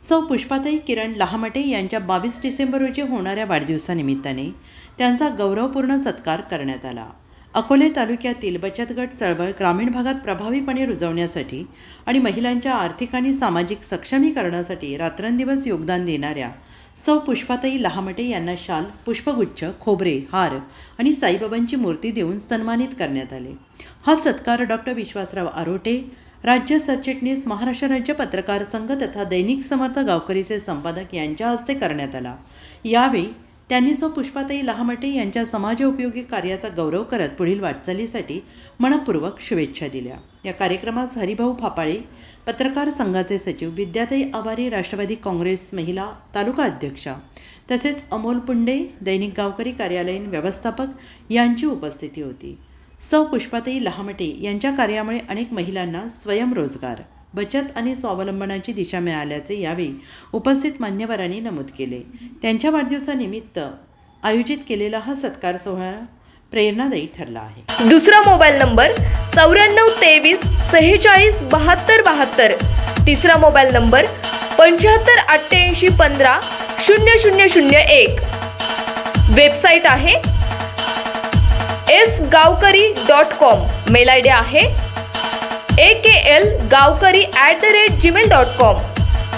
सौ पुष्पाताई किरण लहामटे यांच्या 22 डिसेंबर रोजी होणाऱ्या वाढदिवसानिमित्ताने त्यांचा गौरवपूर्ण सत्कार करण्यात आला। अकोले तालुक्यातील बचत गट चळवळ ग्रामीण भागात प्रभावीपणे रुजवण्यासाठी आणि महिलांच्या आर्थिक आणि सामाजिक सक्षमीकरणासाठी रात्रंदिवस योगदान देणाऱ्या सौ पुष्पाताई लहामटे यांना शाल, पुष्पगुच्छ, खोबरे, हार आणि साईबाबांची मूर्ती देऊन सन्मानित करण्यात आले। हा सत्कार डॉक्टर विश्वासराव आरोटे, राज्य सरचिटणीस, महाराष्ट्र राज्य पत्रकार संघ तथा दैनिक समर्थ गावकरीचे संपादक यांच्या हस्ते करण्यात आला। यावेळी त्यांनी सौ पुष्पाताई लहामटे यांच्या समाजोपयोगी कार्याचा गौरव करत पुढील वाटचालीसाठी मनपूर्वक शुभेच्छा दिल्या। या कार्यक्रमास हरिभाऊ फापाळे, पत्रकार संघाचे सचिव, विद्याताई आवारी, राष्ट्रवादी काँग्रेस महिला तालुका अध्यक्षा, तसेच अमोल पुंडे, दैनिक गावकरी कार्यालयीन व्यवस्थापक यांची उपस्थिती होती। सौ पुष्पाताई लहामटे यांच्या कार्यामुळे अनेक महिलांना स्वयंरोजगार, बचत आणि स्वावलंबनाची दिशा मिळाल्याचे यावेळी उपस्थित मान्यवरांनी नमूद केले। त्यांच्या वाढदिवसानिमित्त आयोजित केलेला हा सत्कार सोहळा प्रेरणादायी ठरला आहे। दुसरा मोबाईल नंबर 9423 46 72 72, तिसरा मोबाईल नंबर 75 88 15 0001। वेबसाईट आहे sgavkari.com। मेल आयडी आहे aklgavkari@gmail.com।